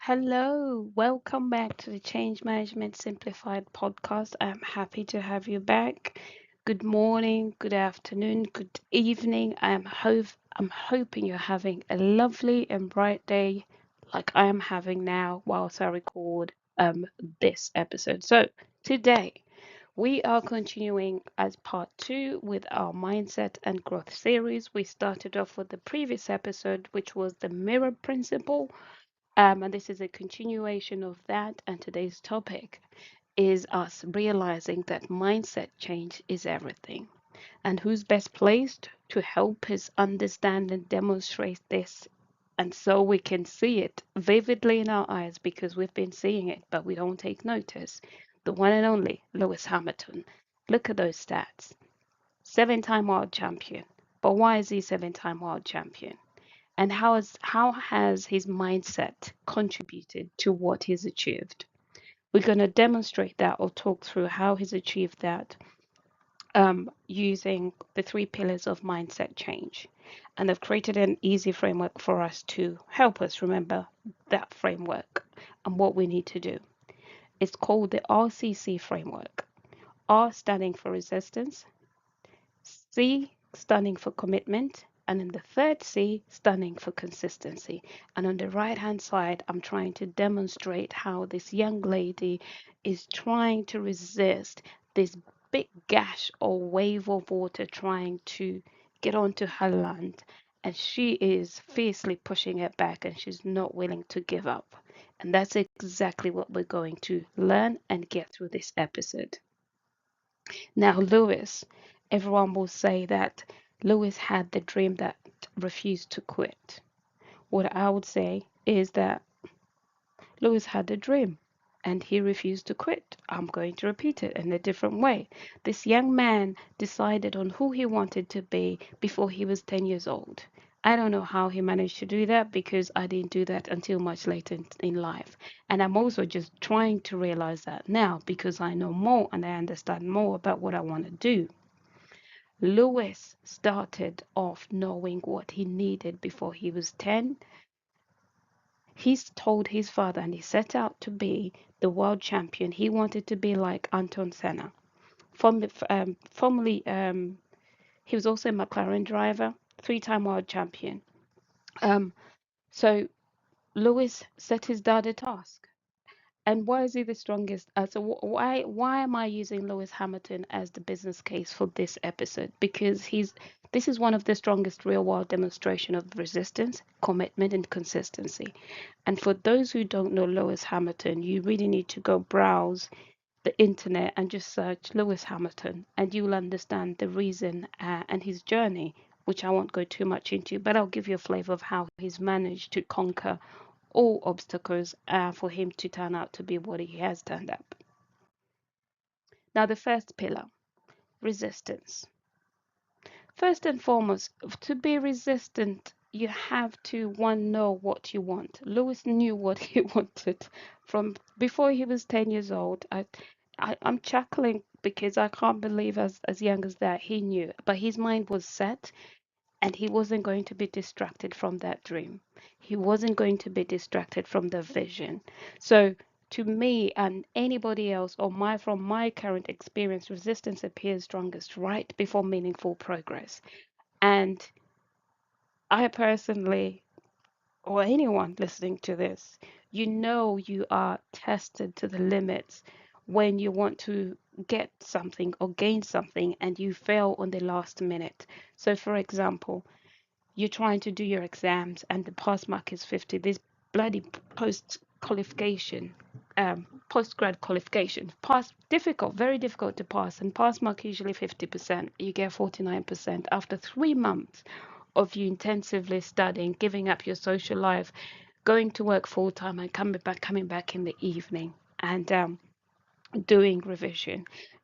Hello, welcome back to the Change Management Simplified podcast. I'm happy to have you back. Good morning, good afternoon, good evening. I'm hoping you're having a lovely and bright day like I am having now whilst I record this episode. So today we are continuing as part two with our mindset and growth series. We started off with the previous episode, which was the mirror principle, and this is a continuation of that. And today's topic is us realizing that mindset change is everything. And who's best placed to help us understand and demonstrate this? And so we can see it vividly in our eyes because we've been seeing it, but we don't take notice. The one and only Lewis Hamilton. Look at those stats. 7-time world champion. But why is he 7-time world champion? And how has his mindset contributed to what he's achieved? We're going to demonstrate that or talk through how he's achieved that using the 3 pillars of mindset change. And I've created an easy framework for us to help us remember that framework and what we need to do. It's called the RCC framework. R standing for resistance, C standing for commitment, and then the third C standing for consistency. And on the right hand side, I'm trying to demonstrate how this young lady is trying to resist this big gash or wave of water trying to get onto her land. And she is fiercely pushing it back and she's not willing to give up. And that's exactly what we're going to learn and get through this episode. Now, Lewis, everyone will say that Lewis had the dream that refused to quit. What I would say is that Lewis had a dream and he refused to quit. I'm going to repeat it in a different way. This young man decided on who he wanted to be before he was 10 years old. I don't know how he managed to do that because I didn't do that until much later in life. And I'm also just trying to realize that now because I know more and I understand more about what I want to do. Lewis started off knowing what he needed before he was 10. He's told his father and he set out to be the world champion. He wanted to be like Anton Senna. Formerly, he was also a McLaren driver, 3-time world champion. Um, so Lewis set his dad a task. And why is he the strongest? Why am I using Lewis Hamilton as the business case for this episode? Because this is one of the strongest real world demonstration of resistance, commitment, and consistency. And for those who don't know Lewis Hamilton, you really need to go browse the internet and just search Lewis Hamilton, and you will understand the reason and his journey, which I won't go too much into, but I'll give you a flavor of how he's managed to conquer all obstacles for him to turn out to be what he has turned up. Now, the first pillar, resistance. First and foremost, to be resistant, you have to one know what you want. Lewis knew what he wanted from before he was 10 years old. I'm chuckling because I can't believe as young as that he knew, but his mind was set and he wasn't going to be distracted from that dream. He wasn't going to be distracted from the vision. So to me and anybody else or my from my current experience, resistance appears strongest right before meaningful progress. And I personally, or anyone listening to this, you know you are tested to the limits when you want to get something or gain something and you fail on the last minute. So for example, you're trying to do your exams and the pass mark is 50. This bloody post qualification, postgrad qualification, pass difficult, very difficult to pass, and pass mark usually 50%. You get 49% after 3 months of you intensively studying, giving up your social life, going to work full time, and coming back in the evening, and doing revision.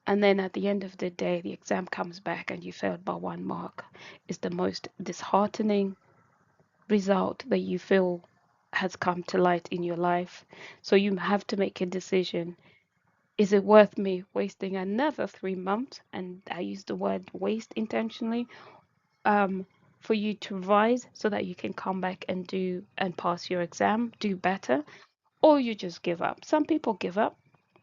And then at the end of the day, the exam comes back and you failed by 1 mark. Is the most disheartening result that you feel has come to light in your life. So you have to make a decision. Is it worth me wasting another 3 months? And I use the word waste intentionally, for you to revise so that you can come back and do and pass your exam, do better? or you just give up. Some people give up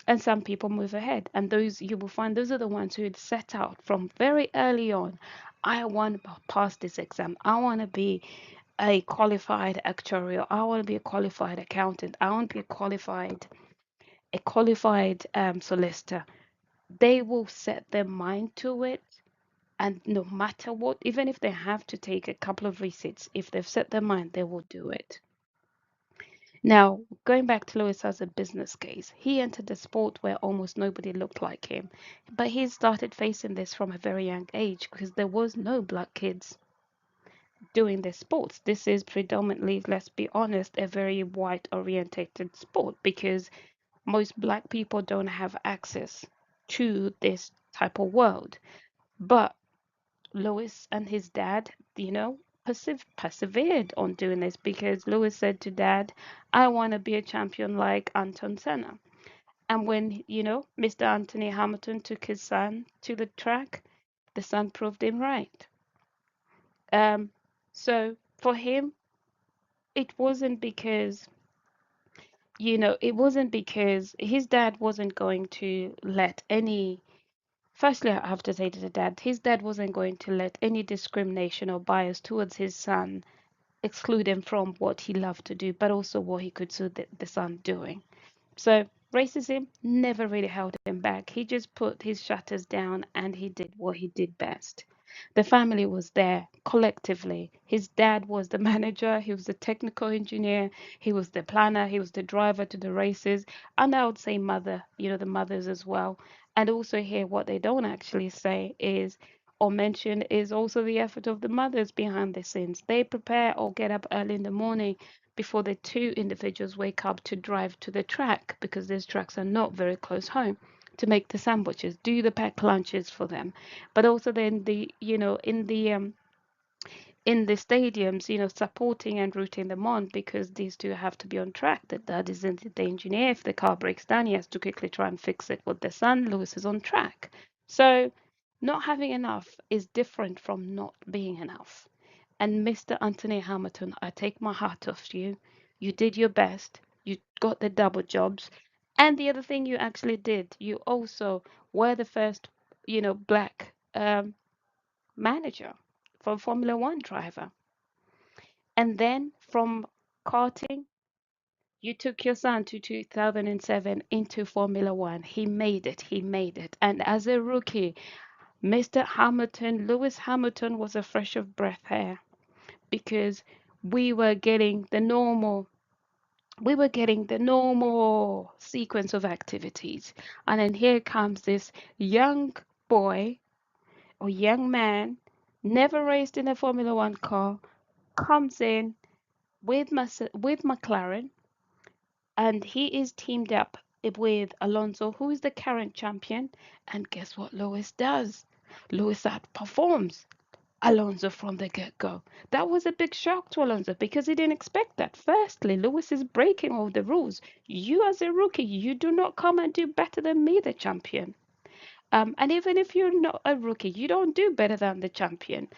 and some people move ahead. And those you will find those are the ones who had set out from very early on. I want to pass this exam. I want to be a qualified actuarial. I want to be a qualified accountant. I want to be a qualified solicitor. They will set their mind to it, and no matter what, even if they have to take a couple of receipts, if they've set their mind, they will do it. Now, going back to Lewis as a business case, he entered a sport where almost nobody looked like him, but he started facing this from a very young age because there was no black kids doing this sports. This is predominantly, let's be honest, a very white orientated sport because most black people don't have access to this type of world. But Lewis and his dad, persevered on doing this because Lewis said to dad, I want to be a champion like Anton Senna. And when, Mr. Anthony Hamilton took his son to the track, the son proved him right. Um, so for him, it wasn't because, it wasn't because his dad wasn't going to let any. Firstly, I have to say to the dad, his dad wasn't going to let any discrimination or bias towards his son exclude him from what he loved to do, but also what he could see the son doing. So racism never really held him back. He just put his shutters down and he did what he did best. The family was there collectively. His dad was the manager, he was the technical engineer, he was the planner, he was the driver to the races, and I would say mother, the mothers as well. And also here, what they don't actually say is or mention is also the effort of the mothers behind the scenes. They prepare or get up early in the morning before the two individuals wake up to drive to the track because these tracks are not very close home to make the sandwiches, do the packed lunches for them, but also then in the stadiums, supporting and rooting them on because these two have to be on track. That isn't the engineer. If the car breaks down, he has to quickly try and fix it with the son. Lewis is on track. So not having enough is different from not being enough. And Mr. Anthony Hamilton, I take my hat off to you. You did your best. You got the double jobs. And the other thing you actually did, you also were the first, black manager for Formula One driver. And then from karting, you took your son to 2007 into Formula One. He made it. He made it. And as a rookie, Mr. Hamilton, Lewis Hamilton was a fresh of breath air because we were getting the normal sequence of activities. And then here comes this young boy or young man, never raced in a Formula One car, comes in with McLaren, and he is teamed up with Alonso, who is the current champion. And guess what Lewis does? Lewis outperforms Alonso from the get-go. That was a big shock to Alonso because he didn't expect that. Firstly, Lewis is breaking all the rules. You, as a rookie, you do not come and do better than me, the champion. And even if you're not a rookie, you don't do better than the champion.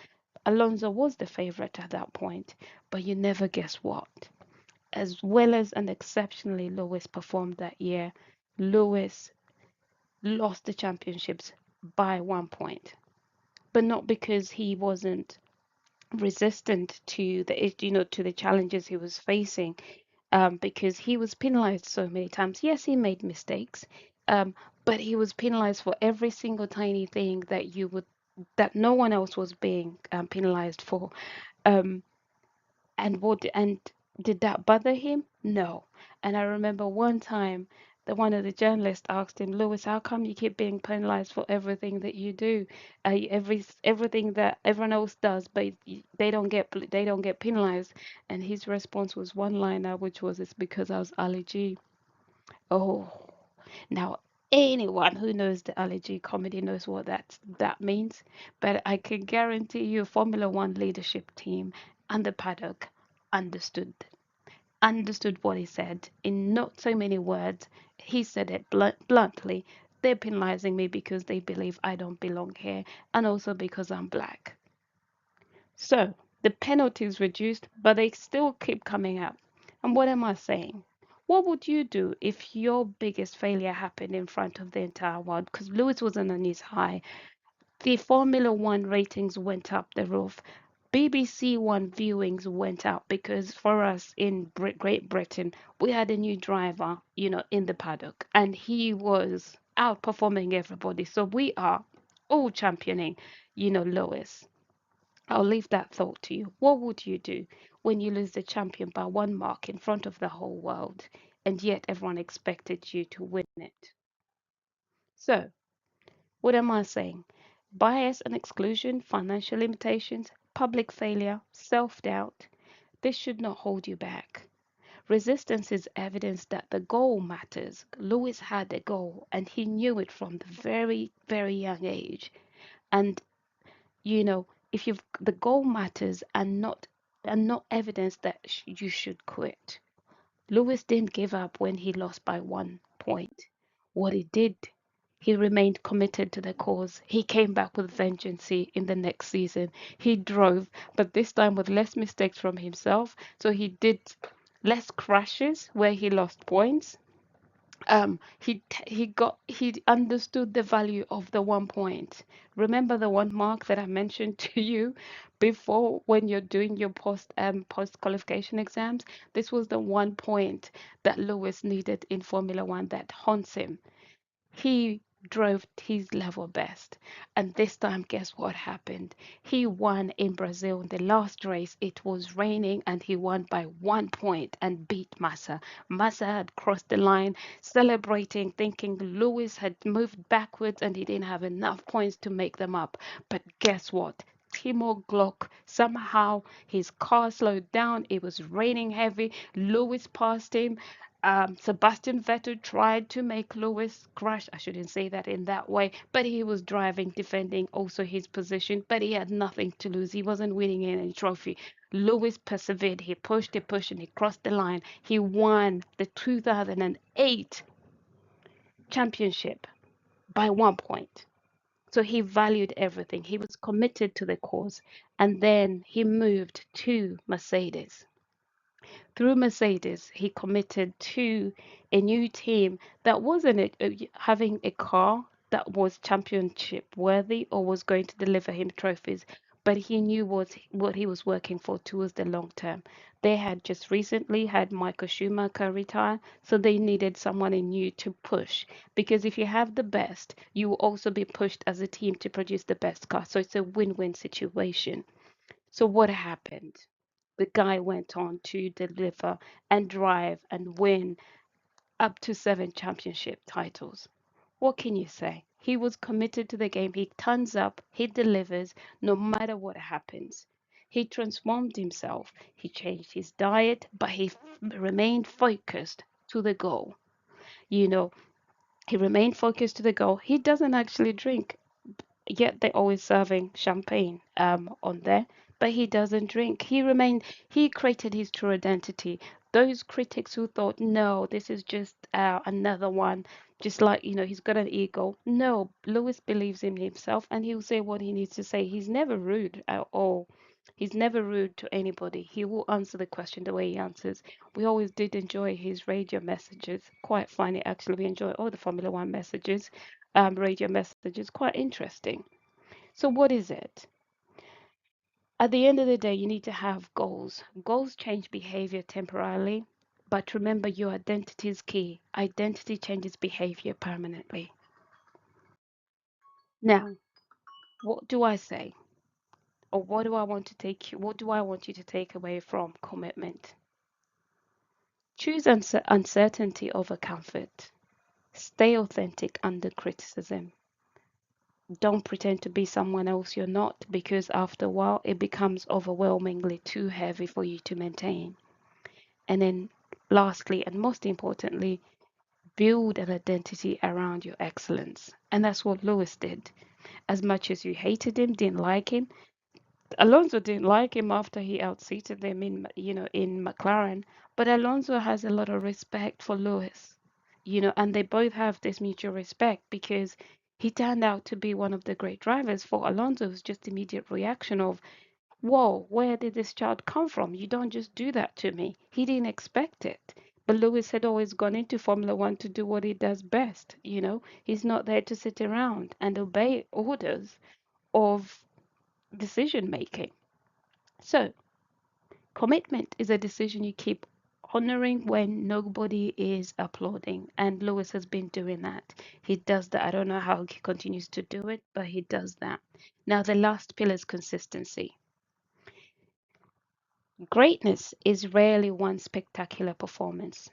Alonso was the favorite at that point, but you never guess what. As well as an exceptionally Lewis performed that year, Lewis lost the championships by 1 point, but not because he wasn't resistant to the challenges he was facing, because he was penalized so many times. Yes, he made mistakes, um, but he was penalized for every single tiny thing that no one else was being penalized for. Um, and did that bother him? No. And I remember one time that one of the journalists asked him, Lewis, how come you keep being penalized for everything that you do, everything that everyone else does, but they don't get penalized? And his response was one liner, which was, it's because I was Ali G. Oh, now anyone who knows the Ali G comedy knows what that means. But I can guarantee you, Formula One leadership team and the paddock understood what he said in not so many words. He said it bluntly. They're penalizing me because they believe I don't belong here, and also because I'm black. So the penalties reduced, but they still keep coming up. And what am I saying? What would you do if your biggest failure happened in front of the entire world? Because Lewis wasn't on his high. The Formula One ratings went up the roof. BBC One viewings went up because for us in Great Britain, we had a new driver, in the paddock, and he was outperforming everybody. So we are all championing, Lewis. I'll leave that thought to you. What would you do when you lose the champion by 1 mark in front of the whole world, and yet everyone expected you to win it? So, what am I saying? Bias and exclusion, financial limitations, public failure, self doubt, this should not hold you back. Resistance is evidence that the goal matters. Lewis had a goal and he knew it from the very, very young age. And if you've the goal matters and not evidence that you should quit. Lewis didn't give up when he lost by 1 point. What he did, he remained committed to the cause. He came back with vengeance in the next season. He drove, but this time with less mistakes from himself. So he did less crashes where he lost points. He understood the value of the 1 point. Remember the 1 mark that I mentioned to you before when you're doing your post qualification exams? This was the 1 point that Lewis needed in Formula One that haunts him. He drove his level best. And this time, guess what happened? He won in Brazil in the last race. It was raining and he won by 1 point and beat Massa. Massa had crossed the line, celebrating, thinking Lewis had moved backwards and he didn't have enough points to make them up. But guess what? Timo Glock, somehow his car slowed down. It was raining heavy. Lewis passed him. Sebastian Vettel tried to make Lewis crash. I shouldn't say that in that way, but he was driving, defending also his position, but he had nothing to lose. He wasn't winning any trophy. Lewis persevered. He pushed, and he crossed the line. He won the 2008 championship by 1 point. So he valued everything. He was committed to the cause. And then he moved to Mercedes. Through Mercedes, he committed to a new team that wasn't having a car that was championship worthy or was going to deliver him trophies, but he knew what he was working for towards the long term. They had just recently had Michael Schumacher retire, so they needed someone new to push. Because if you have the best, you will also be pushed as a team to produce the best car. So it's a win-win situation. So what happened? The guy went on to deliver and drive and win up to 7 championship titles. What can you say? He was committed to the game. He turns up, he delivers no matter what happens. He transformed himself. He changed his diet, but he remained focused to the goal. You know, he remained focused to the goal. He doesn't actually drink, yet they're always serving champagne on there, but he doesn't drink. He created his true identity. Those critics who thought, no, this is just another one, just like, he's got an ego. No, Lewis believes in himself and he'll say what he needs to say. He's never rude at all. He's never rude to anybody. He will answer the question the way he answers. We always did enjoy his radio messages. Quite funny, actually. We enjoy all the Formula One messages, radio messages. Quite interesting. So, what is it? At the end of the day, you need to have goals. Goals change behavior temporarily, but remember your identity is key. Identity changes behavior permanently. Now, what do I say? Or what do I want you to take away from commitment? Choose uncertainty over comfort. Stay authentic under criticism. Don't pretend to be someone else you're not, because after a while it becomes overwhelmingly too heavy for you to maintain. And then lastly and most importantly, build an identity around your excellence. And that's what Lewis did. As much as you hated him, didn't like him, Alonso didn't like him after he outseated them in McLaren, but Alonso has a lot of respect for Lewis, and they both have this mutual respect because he turned out to be one of the great drivers. For Alonso, it was just immediate reaction of, whoa, where did this child come from? You don't just do that to me. He didn't expect it. But Lewis had always gone into Formula One to do what he does best. He's not there to sit around and obey orders of decision making. So, commitment is a decision you keep honoring when nobody is applauding. And Lewis has been doing that. He does that. I don't know how he continues to do it, but he does that. Now, the last pillar is consistency. Greatness is rarely one spectacular performance.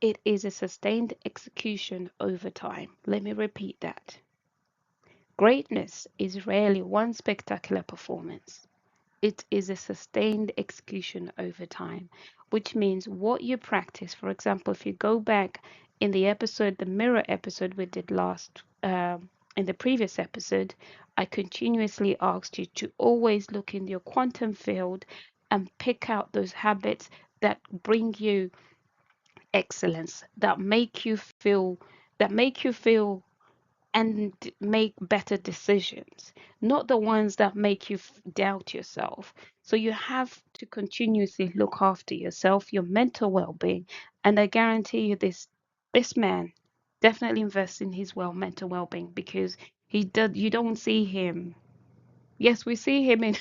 It is a sustained execution over time. Let me repeat that. Greatness is rarely one spectacular performance. It is a sustained execution over time, which means what you practice. For example, if you go back in the episode, the mirror episode we did in the previous episode, I continuously asked you to always look in your quantum field and pick out those habits that bring you excellence, that make you feel and make better decisions, not the ones that make you doubt yourself. So you have to continuously look after yourself, your mental well-being, and I guarantee you this man definitely invests in his mental well-being because he does. You don't see him. Yes, we see him in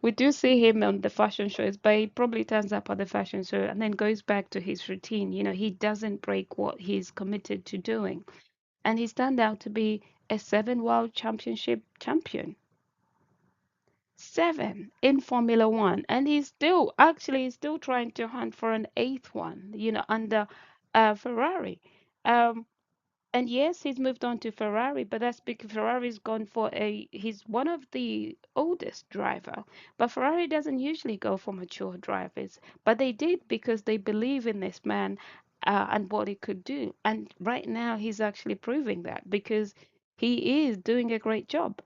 we do see him on the fashion shows, but he probably turns up at the fashion show and then goes back to his routine. He doesn't break what he's committed to doing. And he's turned out to be a 7 World Championship champion. 7 in Formula One. And he's still trying to hunt for an eighth one, under Ferrari. Um, and yes, he's moved on to Ferrari, but that's because Ferrari's gone for he's one of the oldest driver. But Ferrari doesn't usually go for mature drivers, but they did because they believe in this man and what he could do. And right now, he's actually proving that because he is doing a great job.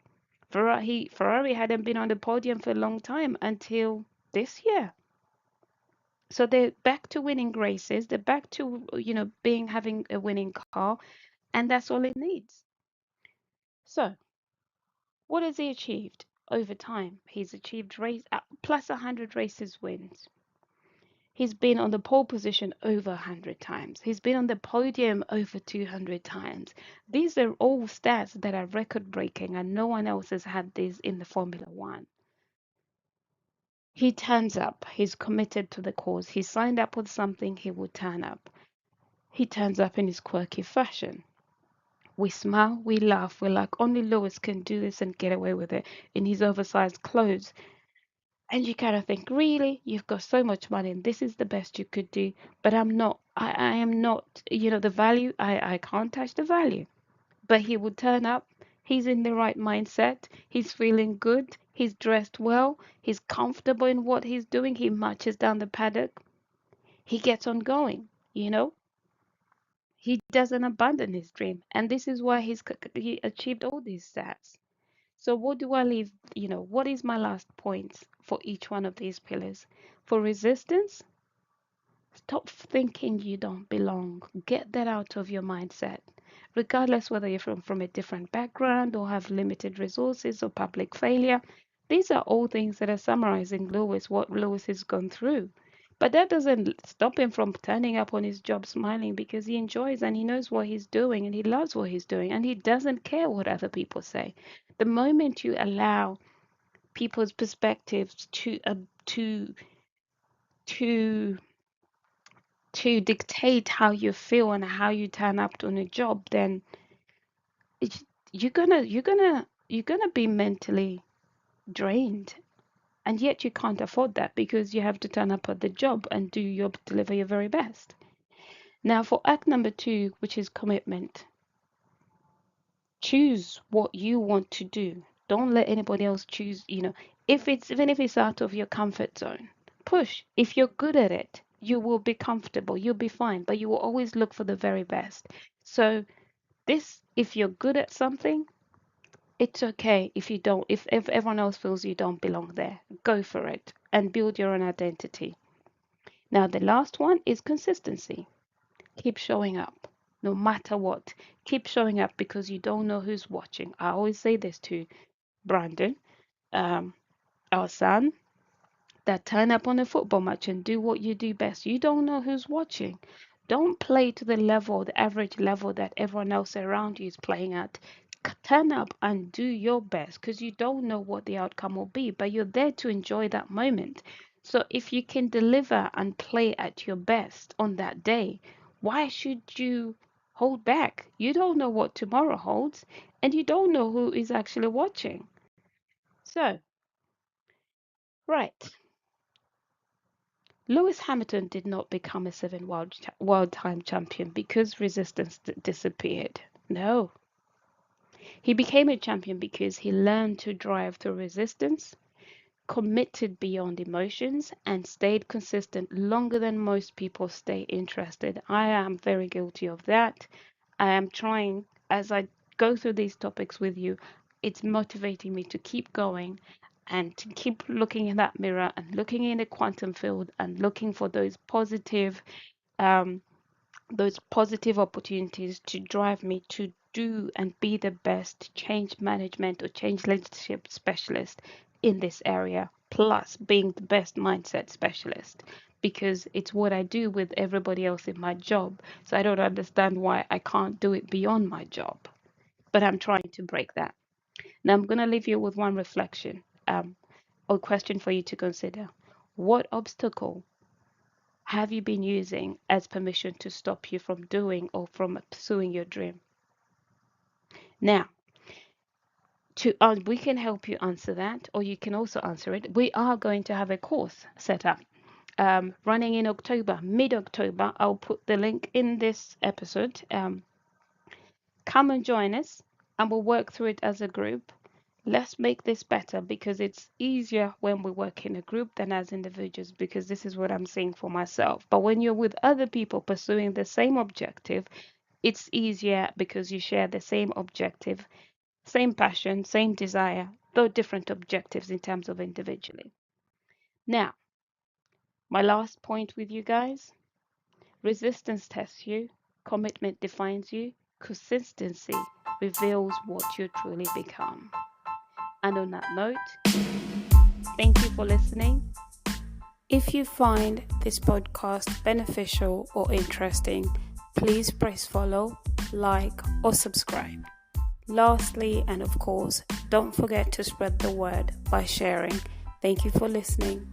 Ferrari hadn't been on the podium for a long time until this year. So they're back to winning races. They're back to, having a winning car, and that's all it needs. So, what has he achieved over time? He's achieved race plus 100 races wins. He's been on the pole position over 100 times. He's been on the podium over 200 times. These are all stats that are record breaking, and no one else has had these in the Formula One. He turns up. He's committed to the cause. He signed up with something, he will turn up. He turns up in his quirky fashion. We smile, we laugh, we're like, only Lewis can do this and get away with it in his oversized clothes. And you kind of think, really? You've got so much money and this is the best you could do. But I'm not, I am not, the value, I can't touch the value. But he would turn up. He's in the right mindset. He's feeling good. He's dressed well. He's comfortable in what he's doing. He marches down the paddock. He gets on going, you know? He doesn't abandon his dream. And this is why he achieved all these stats. So what do I leave? What is my last point for each one of these pillars? For resistance, stop thinking you don't belong. Get that out of your mindset. Regardless whether you're from a different background or have limited resources or public failure, these are all things that are summarizing what Lewis has gone through. But that doesn't stop him from turning up on his job smiling because he enjoys and he knows what he's doing and he loves what he's doing and he doesn't care what other people say. The moment you allow people's perspectives to to dictate how you feel and how you turn up on a job, then it's, you're gonna be mentally drained, and yet you can't afford that because you have to turn up at the job and deliver your very best. Now, for act number 2, which is commitment, choose what you want to do. Don't let anybody else choose. Even if it's out of your comfort zone, push. If you're good at it, you will be comfortable. You'll be fine, but you will always look for the very best. So if you're good at something, it's okay if you don't, if everyone else feels you don't belong there, go for it and build your own identity. Now, the last one is consistency. Keep showing up no matter what. Keep showing up because you don't know who's watching. I always say this to Brandon, um, our son, that turn up on a football match and do what you do best. You don't know who's watching. Don't play to the level, the average level that everyone else around you is playing at. Turn up and do your best, because you don't know what the outcome will be, but you're there to enjoy that moment. So if you can deliver and play at your best on that day, why should you hold back? You don't know what tomorrow holds, and you don't know who is actually watching. So, right. Lewis Hamilton did not become a world time champion because resistance disappeared. No. He became a champion because he learned to drive through resistance, committed beyond emotions, and stayed consistent longer than most people stay interested. I am very guilty of that. I am trying, as I go through these topics with you, it's motivating me to keep going and to keep looking in that mirror and looking in the quantum field and looking for um, those positive opportunities to drive me to do and be the best change management or change leadership specialist in this area, plus being the best mindset specialist, because it's what I do with everybody else in my job. So I don't understand why I can't do it beyond my job, but I'm trying to break that. Now I'm going to leave you with one reflection, or question for you to consider. What obstacle have you been using as permission to stop you from doing or from pursuing your dream? Now, we can help you answer that, or you can also answer it. We are going to have a course set up running in October, mid-October. I'll put the link in this episode. Come and join us, and we'll work through it as a group. Let's make this better, because it's easier when we work in a group than as individuals, because this is what I'm seeing for myself. But when you're with other people pursuing the same objective, it's easier because you share the same objective, same passion, same desire, though different objectives in terms of individually. Now, my last point with you guys: resistance tests you, commitment defines you, consistency reveals what you truly become. And on that note, thank you for listening. If you find this podcast beneficial or interesting, please press follow, like, or subscribe. Lastly, and of course, don't forget to spread the word by sharing. Thank you for listening.